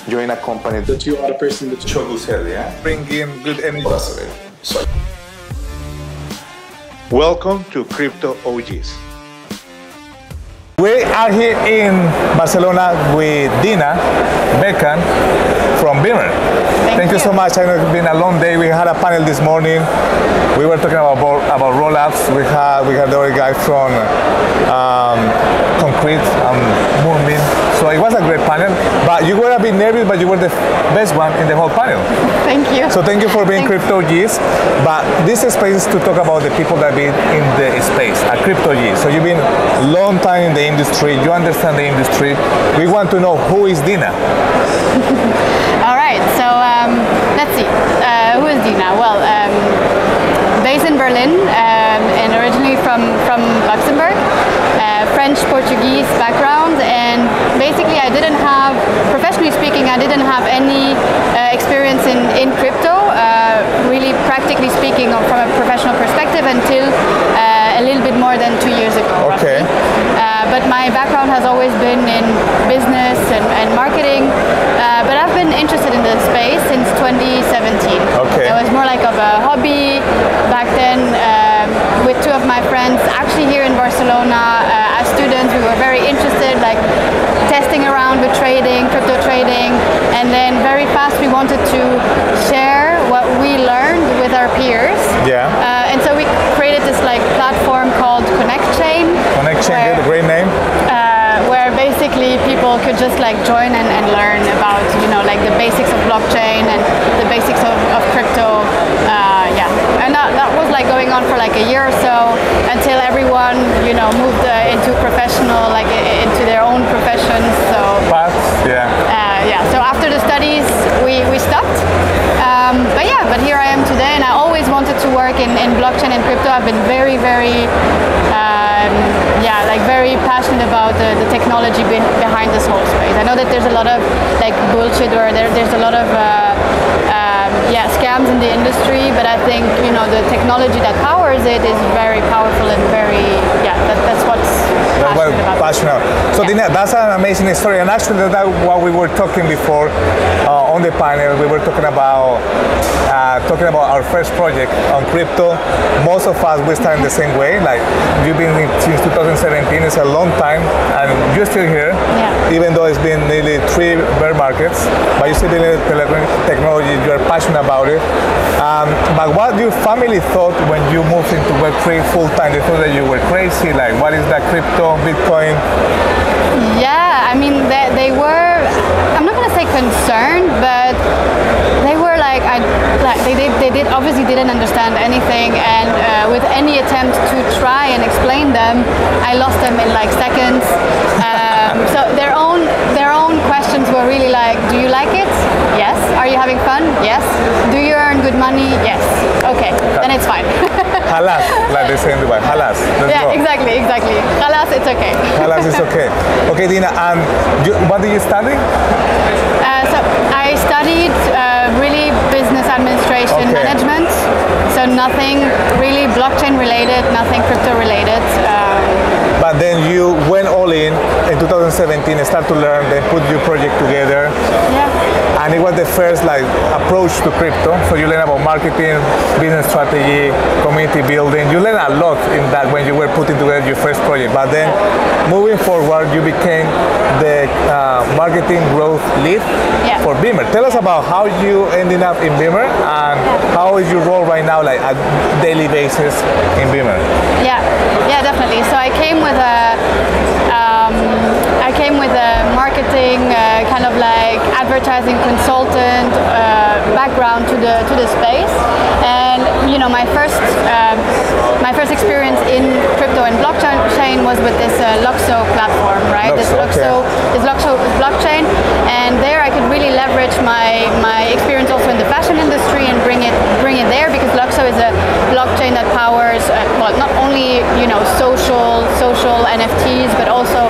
join a company. That you are the person that Chogul said, yeah? Bring in good energy. Welcome to Crypto OGs. We are here in Barcelona with Dina Becane from Binance. Thank you so much. I know it's been a long day. We had a panel this morning. We were talking about rollups. We had the other guy from Concrete and Moonbeam. So it was a great panel. But you were a bit nervous, but you were the best one in the whole panel. Thank you. So thank you for being Crypto OGs. But this space is to talk about the people that have been in the space, a Crypto OG. So you've been a long time in the industry. You understand the industry. We want to know who is Dina. All right. So let's see. Who is Dina? Well, based in Berlin and originally from Luxembourg. French-Portuguese background, and basically professionally speaking, I didn't have any experience in crypto, really practically speaking from a professional perspective until a little bit more than 2 years ago. Okay. But my background has always been in business and marketing, but I've been interested in this space since 2017. Okay. It was more like of a hobby back then. With two of my friends, actually here in Barcelona, as students, we were very interested, like testing around with trading, crypto trading, and then very fast we wanted to share what we learned with our peers. Yeah. And so we created this like platform called Connect Chain. Connect Chain, a great name. Where basically people could just like join and learn about, like the basics of blockchain and the basics of crypto. And that was like going on for like a year or so until everyone, moved into professional, like into their own professions. So so after the studies, we stopped. But here I am today, and I always wanted to work in blockchain and crypto. I've been very, very very passionate about the technology behind this whole space. I know that there's a lot of like bullshit, or there's a lot of scams in the industry, but I think the technology that powers it is very powerful and very that's what's passionate about. So Dina, that's an amazing story, and actually that's what we were talking before on the panel. We were talking about our first project on crypto. Most of us, we start in the same way. Like you've been since 2017. It's a long time, and you're still here. Yeah. Even though it's been nearly 3 bear markets, but you still in technology. You're passionate about it. But what your family thought when you moved into Web3 full time? They thought that you were crazy. Like, what is that crypto, Bitcoin? Yeah, I mean, they were. I'm not gonna say concerned, but they were like, they obviously didn't understand anything, and with any attempt to try and explain them, I lost them in like seconds. So their own questions were really like, do you like it? Yes. Are you having fun? Yes. Do you earn good money? Yes. Okay, then it's fine. Halas, like they say in Dubai. Halas. Yeah, exactly. Halas, it's okay. Halas is okay. Okay, Dina, and what did you study? So I studied really business administration management. So nothing really blockchain related, nothing crypto related. But then you went all in 2017 and started to learn, then put your project together. Yeah. And it was the first approach to crypto. So you learn about marketing, business strategy, community building. You learn a lot in that when you were putting together your first project. But then moving forward, you became the marketing growth lead for Binance. Tell us about how you ended up in Binance and how is your role right now, like at daily basis in Binance? Yeah, definitely. So I came with a marketing kind of like advertising consultant background to the space, and my first experience in crypto and blockchain was with this Luxo platform, right? This Luxo blockchain, and there I could really leverage my experience also in the fashion industry and bring it there, because Luxo is a blockchain that powers not only social NFTs, but also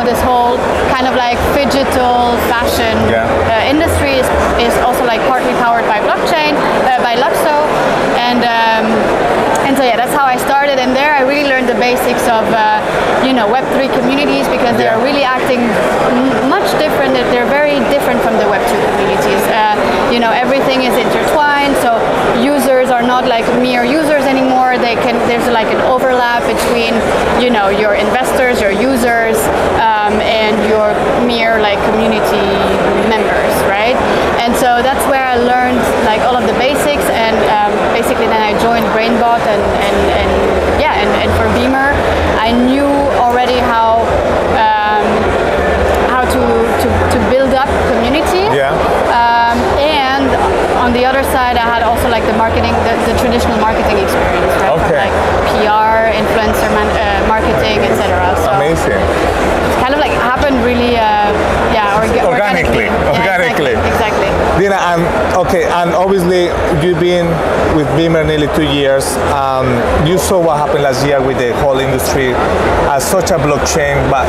this whole kind of like phygital fashion industry is also like partly powered by blockchain, by Luxo, and so that's how I started. And there I really learned the basics of Web3 communities, because they are really acting much different. They're very different from other like community members, right? And so that's where I learned like all of the basics, and basically then I joined BrainBot, and for Beamer I knew already how to build up community. Yeah. And on the other side, I had also like the marketing, the traditional marketing experience, right? Okay. From, like PR, influencer marketing, etc. So amazing. it's kind of like happened really, organically. Organically. Yeah, exactly. Dina, and obviously you've been with Beamer nearly 2 years. You saw what happened last year with the whole industry as such a blockchain, but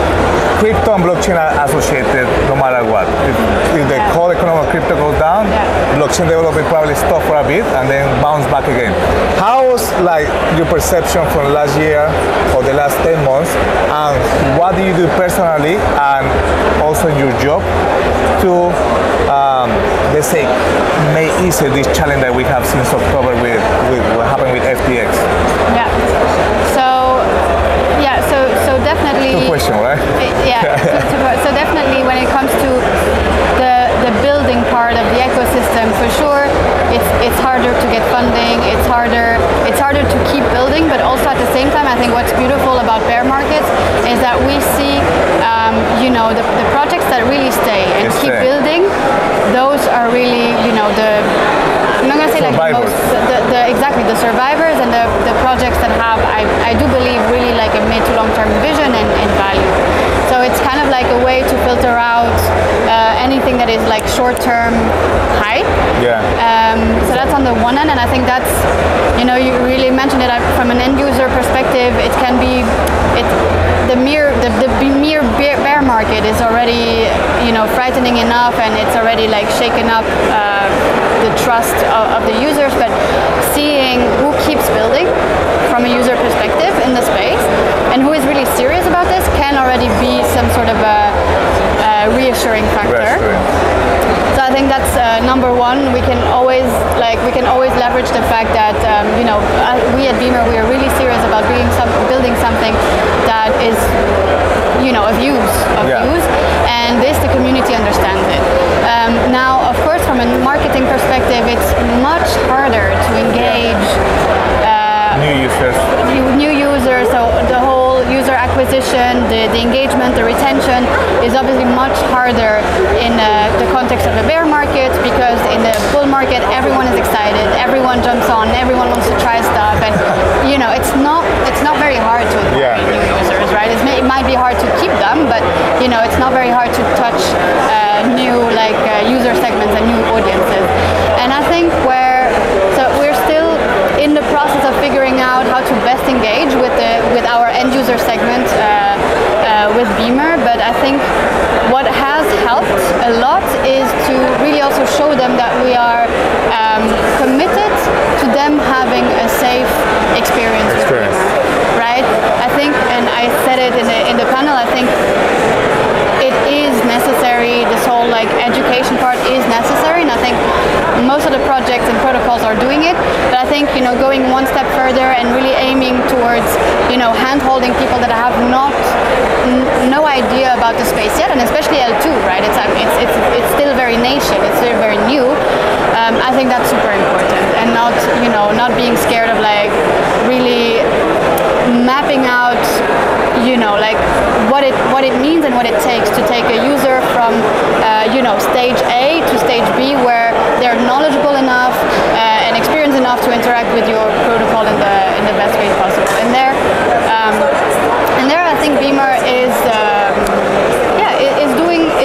crypto and blockchain are associated no matter what. If the whole economy of crypto goes down, blockchain development probably stop for a bit and then bounce back again. How was like your perception from last year or the last 10 months, and what do you do personally and also in your job to let's say make easier this challenge that we have since October with what happened with FTX? Yeah. So definitely. Good question, right? Yeah. So definitely, when it comes to the building part of the ecosystem, for sure, it's harder to get funding. It's harder to keep building. But also at the same time, I think what's beautiful about bear markets is that we see, the projects that really stay and keep building. Those are really, I'm not going to say survivors. like exactly the survivors and the projects that have, I do believe, really like a mid to long term vision and value. So it's kind of like a way to filter out anything that is like short term hype. Yeah. So that's on the one end, and I think that's, you really mentioned it from an end user perspective. It can be, the mere bear market is already, frightening enough, and it's already like shaken up the trust of the users. But seeing who keeps building from a user perspective in the space and who is really serious about this can already be some sort of a reassuring factor. So I think that's number one. We can always leverage the fact that we at Beamer, we are really serious about building something that is of use, and the community understands it. Now, of course, from a marketing perspective, it's much harder to engage new users. So the whole user acquisition, the engagement, the retention is obviously much harder in the context of a bear market, because in the bull market everyone is excited, everyone jumps on, everyone wants to try stuff, and it's not very hard to acquire new users, right? It might be hard to keep them, but it's not very hard to touch new user segments and new audiences. And I think we're still in the process of figuring out how to best engage with our end user segment with Beamer. But I think what has helped a lot is to really also show them that we are committed to them having a safe experience with Beamer, right? I think, and I said it in the panel, I think it is necessary. This whole education part is necessary, and I think most of the projects and protocols are doing it. But I think going one step further and really aiming towards hand-holding people that have no idea about the space yet, and especially L2, right? It's still very nascent. It's still very new. I think that's super important, and not being scared of really mapping out what it means and what it takes to take a user from stage A to stage B, where they're knowledgeable enough and experienced enough to interact with your protocol in the best way possible. And there I think Beamer is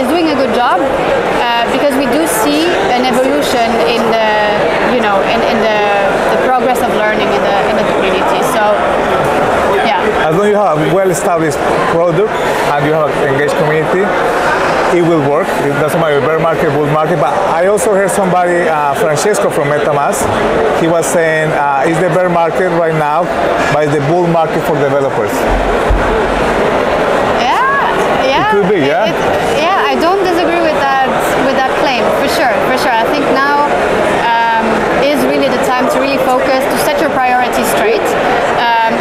doing a good job, because we do see an evolution in the progress of learning in the community. So as long as you have a well-established product and you have an engaged community, it will work. It doesn't matter bear market, bull market. But I also heard somebody, Francesco from MetaMask, he was saying it's the bear market right now, but it's the bull market for developers. Yeah. It could be, yeah. I don't disagree with that claim, for sure. I think now is really the time to really focus, to set your priorities straight,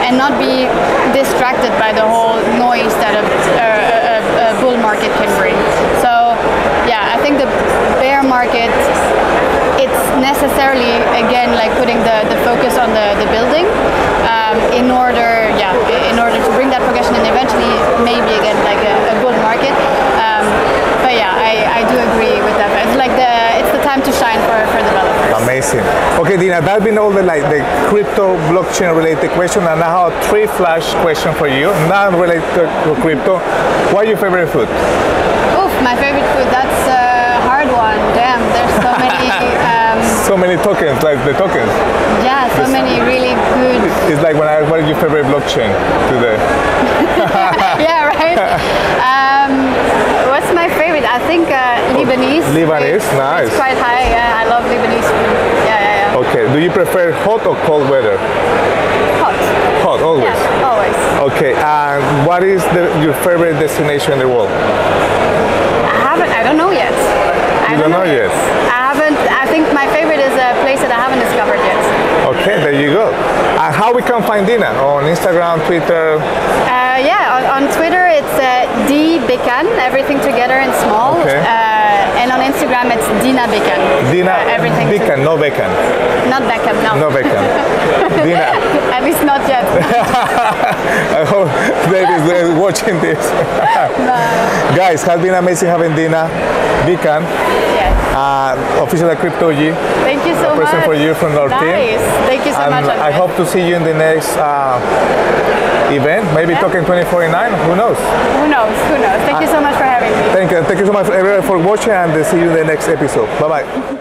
and not be distracted by the whole noise that a bull market can bring. So market, it's necessarily again like putting the focus on the building in order to bring that progression and eventually maybe again like a bull market. But yeah, I do agree with that. It's like it's the time to shine for developers. Amazing. Okay, Dina, that's been all the crypto blockchain related question, and I have 3 flash question for you, not related to crypto. What is your favorite food? Oof, my favorite food. That's a hard one. Damn, there's so many. So many tokens, like the tokens. Yeah, so many really good. It's like what is your favorite blockchain today? Yeah, right. What's my favorite? I think Lebanese. Lebanese, nice. It's quite high. Yeah, I love Lebanese food. Yeah. Okay. Do you prefer hot or cold weather? Hot. Hot, always. Yeah, always. Okay. And what is your favorite destination in the world? I don't know yet. You don't know yet. I think my favorite is a place that I haven't discovered yet. Okay, there you go. And how we can find Dina? On Instagram, Twitter? On Twitter it's Becane, everything together in small. Okay. And on Instagram it's Dina Becane. Dina everything Becane, no Becane. Not Beckham, no. No Beckham. Dina. At least not yet. I hope David is watching this. Guys, has been amazing having Dina Becane. Yes. Official Crypto G. Thank you so much. Present for you from our team. Nice. Thank you so and much. I hope to see you in the next event. Maybe Token 2049. Who knows? Who knows? Thank you so much for having me. Thank you so much everyone for watching, and see you in the next episode. Bye bye.